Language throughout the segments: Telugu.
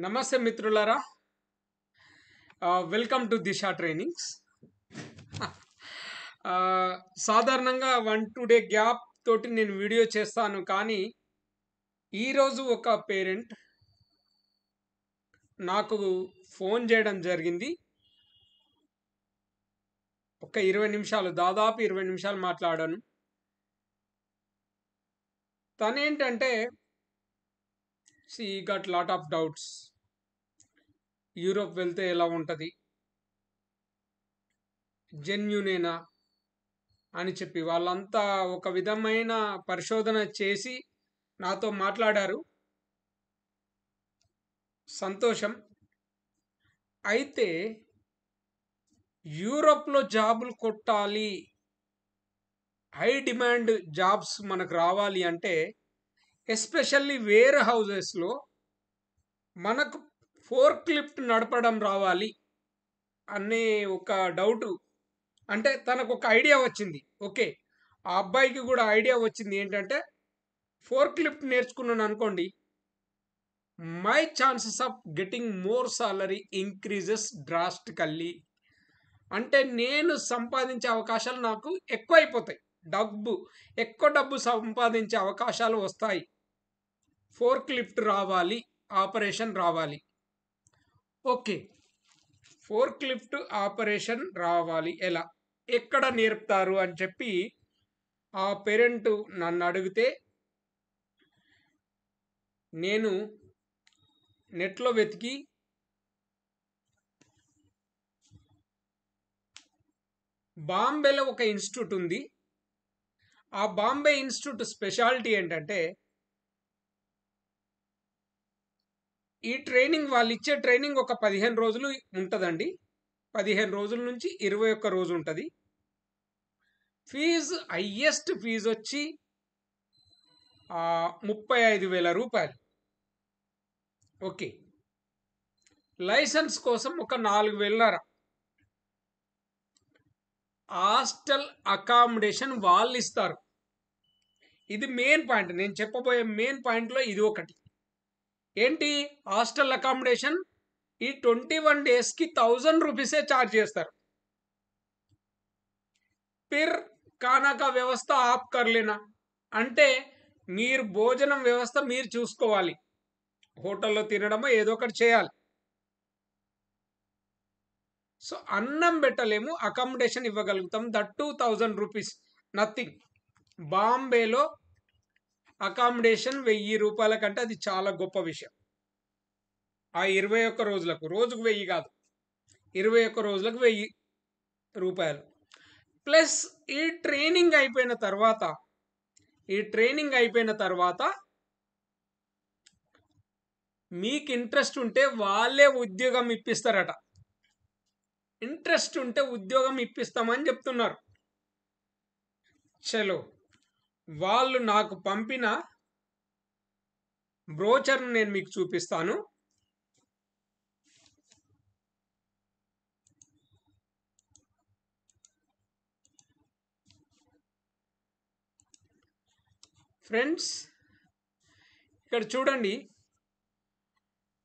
నమస్తే మిత్రులారా. Welcome to Disha trainings. సాధారణంగా 1-2 డే గ్యాప్ తోటి నేను వీడియో చేస్తాను, కానీ ఈరోజు ఒక పేరెంట్ నాకు ఫోన్ చేయడం జరిగింది. ఒక 20 నిమిషాలు, దాదాపు 20 నిమిషాలు మాట్లాడాను. తనేంటంటే got lot of doubts. Europe వెళ్తే ఎలా ఉంటుంది, జెన్యునేనా అని చెప్పి వాళ్ళంతా ఒక విధమైన పరిశోధన చేసి నాతో మాట్లాడారు. సంతోషం. అయితే యూరోప్లో జాబులు కొట్టాలి, హై డిమాండ్ జాబ్స్ మనకు రావాలి అంటే, ఎస్పెషల్లీ వేర్ హౌజెస్లో మనకు ఫోర్క్ లిఫ్ట్ నడపడం రావాలి అనే ఒక డౌటు. అంటే తనకు ఒక ఐడియా వచ్చింది. ఓకే, ఆ అబ్బాయికి కూడా ఐడియా వచ్చింది. ఏంటంటే ఫోర్క్ లిఫ్ట్ నేర్చుకున్నాను అనుకోండి, my chances of getting more salary increases drastically. అంటే నేను సంపాదించే అవకాశాలు నాకు ఎక్కువ అయిపోతాయి, ఎక్కువ డబ్బు సంపాదించే అవకాశాలు వస్తాయి. ఫోర్క్ లిఫ్ట్ రావాలి, ఆపరేషన్ రావాలి. ఓకే, ఫోర్క్ లిఫ్ట్ ఆపరేషన్ రావాలి, ఎలా, ఎక్కడ నేర్పుతారు అని చెప్పి ఆ పేరెంట్ నన్ను అడిగితే, నేను నెట్లో వెతికి బాంబేలో ఒక ఇన్స్టిట్యూట్ ఉంది. ఆ బాంబే ఇన్స్టిట్యూట్ స్పెషాలిటీ ఏంటంటే, ఈ ట్రైనింగ్, వాళ్ళు ఇచ్చే ట్రైనింగ్ ఒక 15 రోజులు ఉంటుందండి. 15 రోజుల నుంచి 21 రోజు ఉంటుంది. ఫీజు, హయ్యెస్ట్ ఫీజు వచ్చి 35,000 రూపాయలు. ఓకే, లైసెన్స్ కోసం ఒక 4,000. హాస్టల్ అకామిడేషన్ వాళ్ళు ఇస్తారు. ఇది మెయిన్ పాయింట్. నేను చెప్పబోయే మెయిన్ పాయింట్లో ఇది ఒకటి. ఏంటి హాస్టల్ అకామిడేషన్? ఈ 21 డేస్కి 1000 రూపీసే ఛార్జ్ చేస్తారు. ఫిర్ ఖానా కా వ్యవస్థ ఆప్ కర్ లేనా, అంటే మీరు భోజనం వ్యవస్థ మీరు చూసుకోవాలి. హోటల్లో తినడమో ఏదో ఒకటి చేయాలి. సో అన్నం పెట్టలేము, అకామిడేషన్ ఇవ్వగలుగుతాం. That 2000 rupees, nothing. బాంబేలో అకామిడేషన్ 1000 రూపాయల కంటే అది చాలా గొప్ప విషయం. ఆ 21 రోజులకు, రోజుకు 1000 కాదు, 21 రోజులకు 1000 రూపాయలు. ప్లస్ ఈ ట్రైనింగ్ అయిపోయిన తర్వాత మీకు ఇంట్రెస్ట్ ఉంటే వాళ్ళే ఉద్యోగం ఇప్పిస్తారట. ఇంట్రెస్ట్ ఉంటే ఉద్యోగం ఇప్పిస్తామని చెప్తున్నారు. చలో, వాళ్ళు నాకు పంపిన బ్రోచర్ను నేను మీకు చూపిస్తాను. ఫ్రెండ్స్, ఇక్కడ చూడండి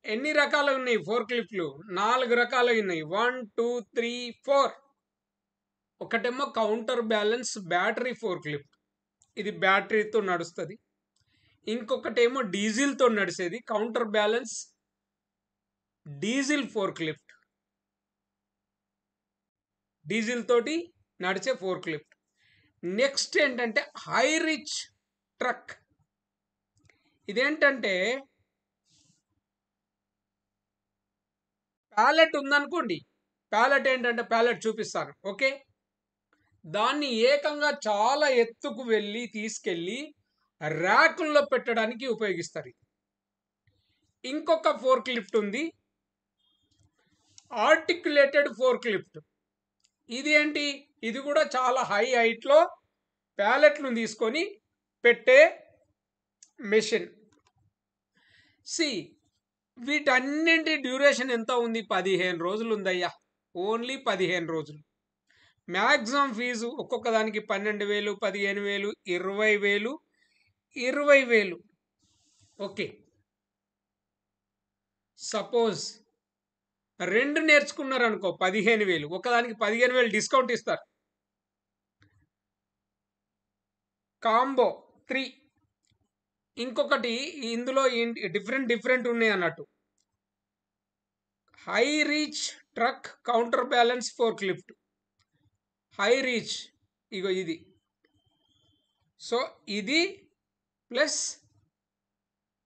ఎన్ని రకాలు ఉన్నాయి ఫోర్క్ లిఫ్ట్లు. 4 రకాలు ఉన్నాయి. 1, 2, 3, 4. ఒకటేమో counter balance battery fork lift, ఇది బ్యాటరీతో నడుస్తుంది. ఇంకొకటేమో డీజిల్తో నడిచేది, counter balance diesel fork lift, diesel తోటి నడిచే ఫోర్క్ లిఫ్ట్. నెక్స్ట్ ఏంటంటే హై రిచ్ ట్రక్. ఇదేంటంటే ప్యాలెట్ ఉందనుకోండి, ప్యాలెట్ చూపిస్తాను. ఓకే, దాన్ని ఏకంగా చాలా ఎత్తుకు తీసుకెళ్ళి ర్యాకుల్లో పెట్టడానికి ఉపయోగిస్తారు. ఇంకొక ఫోర్క్ లిఫ్ట్ ఉంది, ఆర్టిక్యులేటెడ్ ఫోర్క్ లిఫ్ట్. ఇది ఏంటి, ఇది కూడా చాలా హై హైట్లో ప్యాలెట్ను తీసుకొని పెట్టే మెషిన్. వీటన్నింటి డ్యూరేషన్ ఎంత ఉంది? 15 రోజులు ఉందయ్యా, ఓన్లీ 15 రోజులు. మ్యాక్సిమం ఫీజు ఒక్కొక్క దానికి 12,000, 15,000, 20,000, 20,000. ఓకే, సపోజ్ 2 నేర్చుకున్నారనుకో 15,000, ఒకదానికి 15,000 డిస్కౌంట్ ఇస్తారు. కాంబో 3 ఇంకొకటి ఇందులో డిఫరెంట్ ఉన్నాయి అన్నట్టు. High reach truck counter balance forklift. High reach ఇగో ఇది. సో ఇది ప్లస్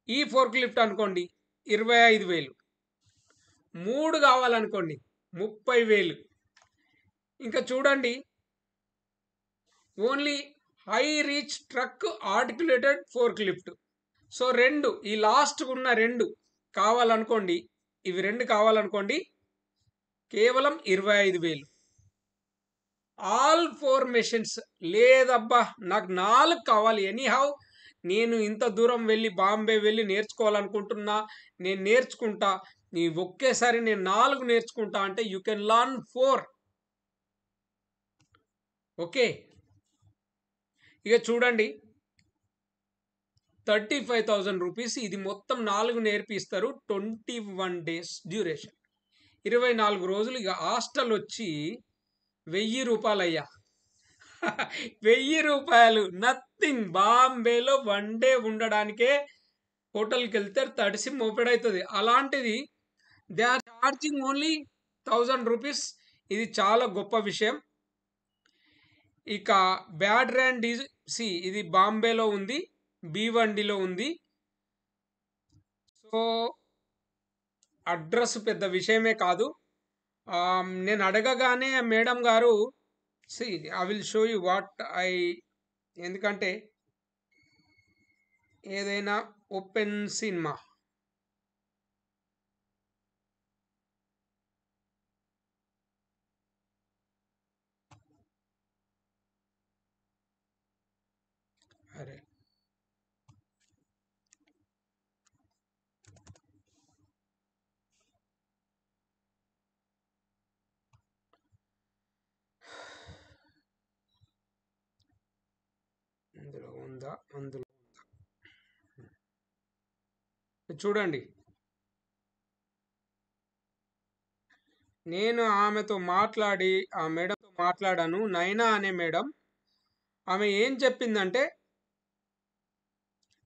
ఈ ఫోర్క్ లిఫ్ట్ అనుకోండి 25,000. 3 కావాలనుకోండి 30,000. ఇంకా చూడండి, only high reach truck articulated fork lift. So 2 ఈ లాస్ట్ ఉన్న 2 కావాలనుకోండి, ఇవి 2 కావాలనుకోండి కేవలం 25,000. All 4 machines. లేదబ్బా నాకు 4 కావాలి, ఎనీహౌ నేను ఇంత దూరం వెళ్ళి బాంబే వెళ్ళి నేర్చుకోవాలనుకుంటున్నా, నేను నేర్చుకుంటా, నీ ఒకేసారి నేను 4 నేర్చుకుంటా అంటే యూ కెన్ లర్న్ 4. ఓకే, ఇక చూడండి 35,000 రూపీస్. ఇది మొత్తం 4 నేర్పిస్తారు. 21 డేస్ డ్యూరేషన్, 24 రోజులు. ఇక హాస్టల్ వచ్చి 1,000 రూపాయలు అయ్యా. 1,000 రూపాయలు నథింగ్. బాంబేలో 1 డే ఉండడానికే హోటల్కి వెళ్తే తడిసి మోపెడవుతుంది. అలాంటిది they are charging only 1,000 rupees. ఇది చాలా గొప్ప విషయం. ఇక బ్యాడ్రాండ్ సి ఇది బాంబేలో ఉంది, B1Dలో ఉంది. సో అడ్రస్ పెద్ద విషయమే కాదు. నేను అడగగానే మేడం గారు see I will show you what ఎందుకంటే ఏదైనా ఓపెన్ సినిమా అరే అందులో ఉందా, అందులో చూడండి. నేను ఆమెతో మాట్లాడి ఆ మేడంతో మాట్లాడాను, నైనా అనే మేడం. ఆమె ఏం చెప్పిందంటే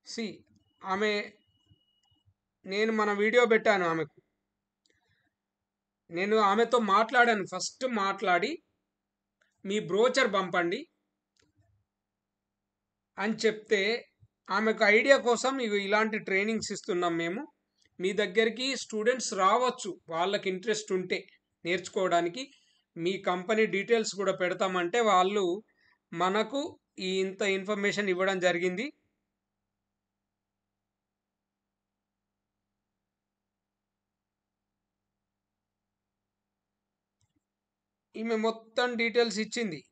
సి ఆమె నేను మన వీడియో పెట్టాను ఆమెకు. నేను ఆమెతో మాట్లాడాను. ఫస్ట్ మాట్లాడి మీ బ్రోచర్ పంపండి అని చెప్తే ఆమెకు ఐడియా కోసం ఇలాంటి ట్రైనింగ్స్ ఇస్తున్నాం మేము. మీ దగ్గరికి స్టూడెంట్స్ రావచ్చు వాళ్ళకి ఇంట్రెస్ట్ ఉంటే నేర్చుకోవడానికి. మీ కంపెనీ డీటెయిల్స్ కూడా పెడతామంటే వాళ్ళు మనకు ఇంత ఇన్ఫర్మేషన్ ఇవ్వడం జరిగింది. ఈమె మొత్తం డీటెయిల్స్ ఇచ్చింది.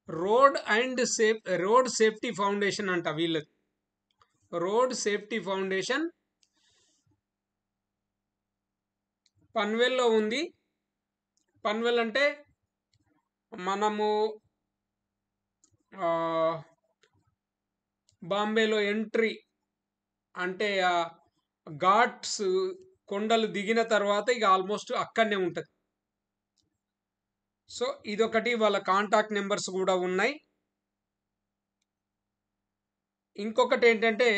రోడ్ సేఫ్టీ ఫౌండేషన్ అంట వీళ్ళది. రోడ్ సేఫ్టీ ఫౌండేషన్ పన్వేల్లో ఉంది. పన్వేల్ అంటే మనము బాంబేలో ఎంట్రీ అంటే ఘాట్స్ కొండలు దిగిన తర్వాత ఇక ఆల్మోస్ట్ అక్కడనే ఉంటుంది. సో ఇదొకటి. వాళ్ళ కాంటాక్ట్ నెంబర్స్ కూడా ఉన్నాయి. ఇంకొకటి ఏంటంటే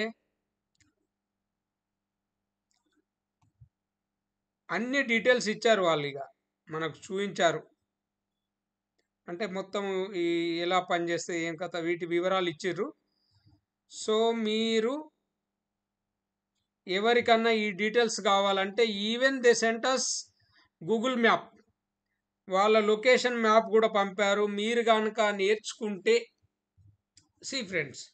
అన్ని డీటెయిల్స్ ఇచ్చారు వాళ్ళు, ఇక మనకు చూపించారు. అంటే మొత్తం ఎలా పనిచేస్తే ఏం కథ వీటి వివరాలు ఇచ్చిర్రు. సో మీరు ఎవరికన్నా ఈ డీటెయిల్స్ కావాలంటే even they cent us Google map, వాళ్ళ లొకేషన్ మ్యాప్ కూడా పంపారు. మీరు కనుక నేర్చుకుంటే సి ఫ్రెండ్స్,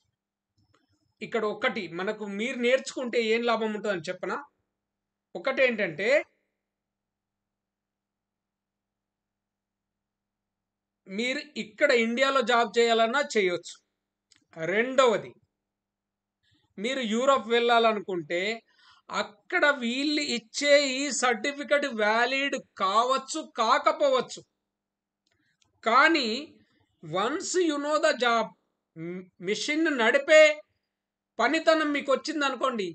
ఇక్కడ ఒకటి మనకు మీరు నేర్చుకుంటే ఏం లాభం ఉంటుందని చెప్పనా. ఒకటి ఏంటంటే మీరు ఇక్కడ ఇండియాలో జాబ్ చేయాలన్నా చేయొచ్చు. రెండవది, మీరు యూరోప్ వెళ్ళాలనుకుంటే అక్కడ వీళ్ళు ఇచ్చే ఈ సర్టిఫికెట్ వ్యాలిడ్ కావచ్చు కాకపోవచ్చు, కానీ once you know the job, machine నడిపే పనితనం మీకు వచ్చింది అనుకోండి,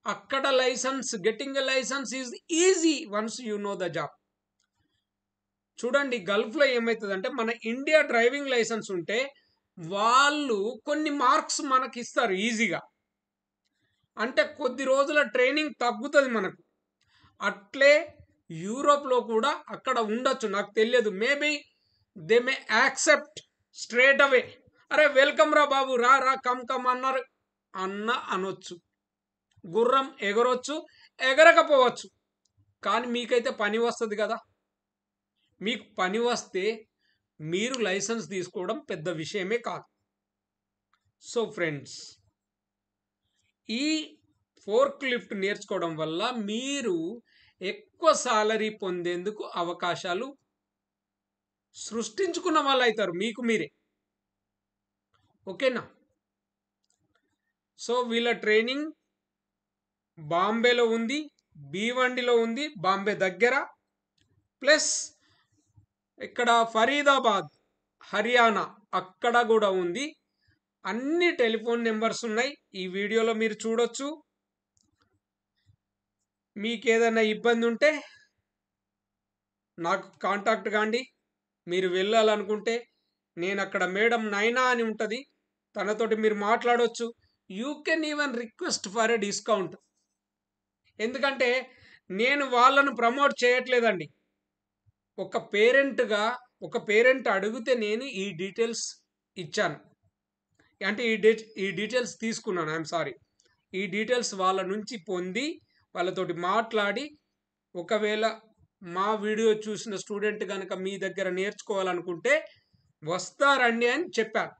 అక్కడ license, getting a license is easy once you know the job. చూడండి గల్ఫ్లో ఏమవుతుందంటే, మన ఇండియా డ్రైవింగ్ లైసెన్స్ ఉంటే వాళ్ళు కొన్ని మార్క్స్ మనకి ఇస్తారు ఈజీగా, అంటే కొద్ది రోజుల ట్రైనింగ్ తగ్గుతుంది మనకు. అట్లే యూరోప్లో కూడా అక్కడ ఉండొచ్చు, నాకు తెలియదు. Maybe they may accept straight away, అరే వెల్కమ్ రా బాబు, రా రా కమ్ కమ్ అన్నారు అనొచ్చు. గుర్రం ఎగరొచ్చు, ఎగరకపోవచ్చు, కానీ మీకైతే పని వస్తుంది కదా. మీకు పని వస్తే మీరు లైసెన్స్ తీసుకోవడం పెద్ద విషయమే కాదు. సో ఫ్రెండ్స్, ఈ ఫోర్క్ లిఫ్ట్ నేర్చుకోవడం వల్ల మీరు ఎక్కువ సాలరీ పొందేందుకు అవకాశాలు సృష్టించుకున్న వాళ్ళు అవుతారు మీకు మీరే. ఓకేనా? సో వీళ్ళ ట్రైనింగ్ బాంబేలో ఉంది, భీవండిలో ఉంది, బాంబే దగ్గర, ప్లస్ ఇక్కడ ఫరీదాబాద్ హర్యానా అక్కడ కూడా ఉంది. అన్ని టెలిఫోన్ నెంబర్స్ ఉన్నాయి, ఈ వీడియోలో మీరు చూడొచ్చు. మీకు ఏదైనా ఇబ్బంది ఉంటే నాకు కాంటాక్ట్ కాండి. మీరు వెళ్ళాలనుకుంటే నేను అక్కడ మేడం నైనా అని ఉంటుంది, తనతోటి మీరు మాట్లాడవచ్చు. You can even request for a discount. ఎందుకంటే నేను వాళ్ళను ప్రమోట్ చేయట్లేదండి. ఒక పేరెంట్గా, ఒక పేరెంట్ అడిగితే నేను ఈ డీటెయిల్స్ ఇచ్చాను, అంటే ఈ డీటెయిల్స్ తీసుకున్నాను. ఐఎమ్ సారీ, ఈ డీటెయిల్స్ వాళ్ళ నుంచి పొంది వాళ్ళతోటి మాట్లాడి, ఒకవేళ మా వీడియో చూసిన స్టూడెంట్ కనుక మీ దగ్గర నేర్చుకోవాలనుకుంటే వస్తారండి అని చెప్పాను.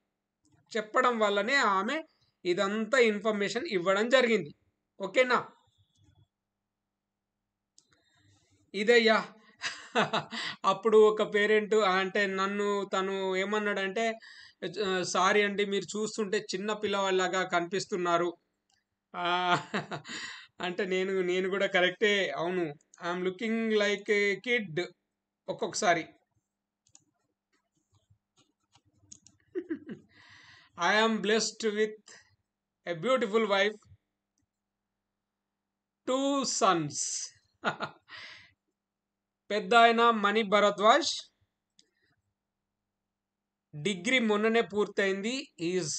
చెప్పడం వల్లనే ఆమె ఇదంతా ఇన్ఫర్మేషన్ ఇవ్వడం జరిగింది. ఓకేనా? ఇదయ్యా. అప్పుడు ఒక పేరెంట్ అంటే నన్ను తను ఏమన్నాడంటే, సారీ అండి, మీరు చూస్తుంటే చిన్న పిల్లవాళ్ళలాగా కనిపిస్తున్నారు అంటే నేను కూడా కరెక్టే, అవును, I'm looking like A kid ఒక్కొక్కసారి. I am blessed with a beautiful wife, 2 sons. పెద్ద ఆయన మణి భరద్వాజ్, డిగ్రీ మొన్ననే పూర్తయింది, is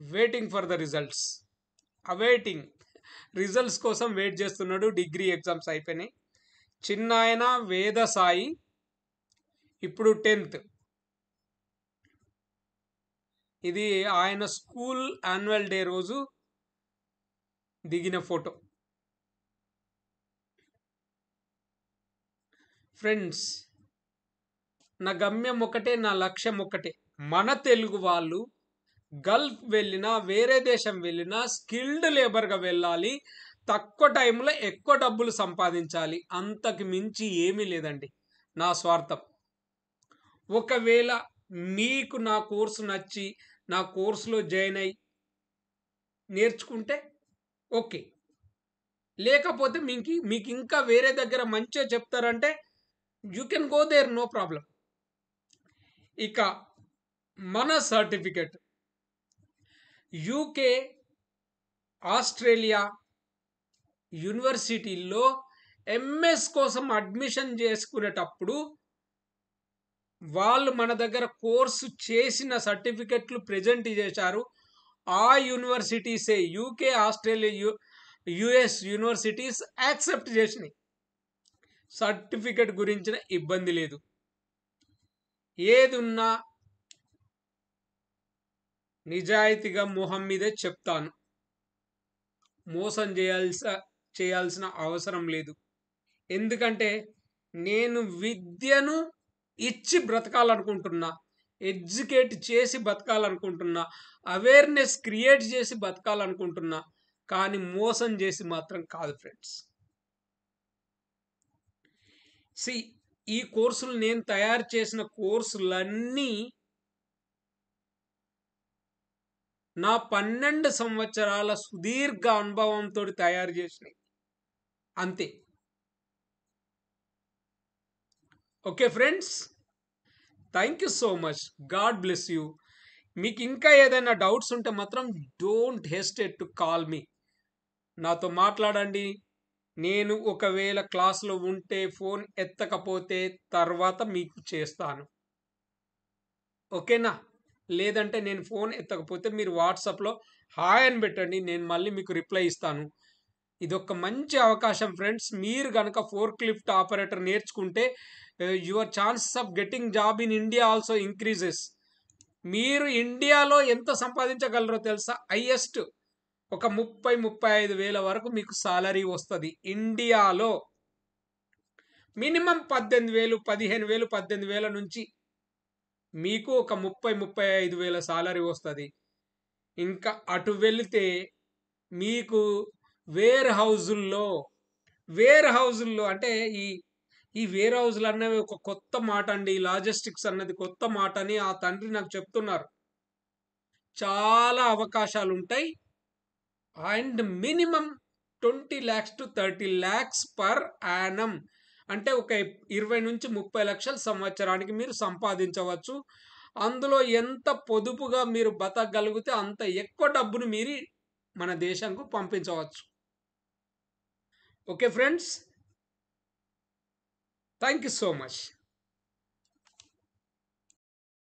waiting for the results, awaiting results కోసం వెయిట్ చేస్తున్నాడు. డిగ్రీ ఎగ్జామ్స్ అయిపోయినాయి. చిన్న ఆయన వేద సాయి, ఇప్పుడు 10th. ఇది ఆయన స్కూల్ యాన్యువల్ డే రోజు దిగిన ఫోటో. ఫ్రెండ్స్, నా గమ్యం ఒకటే, నా లక్ష్యం ఒకటే. మన తెలుగు వాళ్ళు గల్ఫ్ వెళ్ళినా, వేరే దేశం వెళ్ళినా స్కిల్డ్ లేబర్గా వెళ్ళాలి, తక్కువ టైంలో ఎక్కువ డబ్బులు సంపాదించాలి. అంతకు మించి ఏమీ లేదండి నా స్వార్థం. ఒకవేళ మీకు నా కోర్సు నచ్చి నా కోర్సులో జాయిన్ అయ్యి నేర్చుకుంటే ఓకే, లేకపోతే మీకు ఇంకా వేరే దగ్గర మంచిగా చెప్తారంటే you can go there, no problem. ఇక మన సర్టిఫికెట్ యూకే, ఆస్ట్రేలియా యూనివర్సిటీల్లో ఎంఎస్ కోసం అడ్మిషన్ చేసుకునేటప్పుడు వాళ్ళు మన దగ్గర కోర్సు చేసిన సర్టిఫికెట్లు ప్రజెంట్ చేశారు. ఆ యూనివర్సిటీసే, UK, Australia, US universities accept చేసినాయి. సర్టిఫికెట్ గురించిన ఇబ్బంది లేదు. ఏది ఉన్నా నిజాయితీగా మొహం మీదే చెప్తాను, మోసం చేయాల్సిన అవసరం లేదు. ఎందుకంటే నేను విద్యను ఇచ్చి బ్రతకాలనుకుంటున్నా, ఎడ్యుకేట్ చేసి బతకాలనుకుంటున్నా, అవేర్నెస్ క్రియేట్ చేసి బతకాలనుకుంటున్నా, కానీ మోసం చేసి మాత్రం కాదు ఫ్రెండ్స్. ఈ కోర్సులు నేను తయారు చేసిన కోర్సులన్నీ నా 12 సంవత్సరాల సుదీర్ఘ అనుభవంతో తయారు చేసినాయి, అంతే. Okay friends, thank you so much. God bless you. మీకు ఇంకా ఏదైనా డౌట్స్ ఉంటే మాత్రం don't hesitate to call me. నాతో మాట్లాడండి. నేను ఒకవేళ క్లాస్లో ఉంటే ఫోన్ ఎత్తకపోతే తర్వాత మీకు చేస్తాను. ఓకేనా? లేదంటే నేను ఫోన్ ఎత్తకపోతే మీరు వాట్సాప్‌లో హాయ్ అని పెట్టండి. నేను మళ్ళీ మీకు రిప్లై ఇస్తాను. ఇదొక మంచి అవకాశం ఫ్రెండ్స్. మీరు గనక ఫోర్క్ లిఫ్ట్ ఆపరేటర్ నేర్చుకుంటే your chances of getting job in India also increases. మీరు ఇండియాలో ఎంత సంపాదించగలరో తెలుసా? హైయెస్ట్ ఒక 35 వేల వరకు మీకు సాలరీ వస్తది. ఇండియాలో మినిమం 18,000, 15,000, 18,000 నుంచి మీకు ఒక 35 వేల సాలరీ వస్తది. ఇంకా అటు వెళితే మీకు వేర్ హౌజుల్లో అంటే ఈ ఈ వేర్ హౌజులు అన్నవి ఒక కొత్త మాట అండి. లాజిస్టిక్స్ అన్నది కొత్త మాట అని ఆ తండ్రి నాకు చెప్తున్నారు. చాలా అవకాశాలుంటాయి. And minimum 20,00,000 to 30,00,000 per annum. అంటే ఒక 20 నుంచి 30 లక్షలు సంవత్సరానికి మీరు సంపాదించవచ్చు. అందులో ఎంత పొదుపుగా మీరు బతకగలిగితే అంత ఎక్కువ డబ్బును మీరు మన దేశంకు పంపించవచ్చు. Okay friends, thank you so much.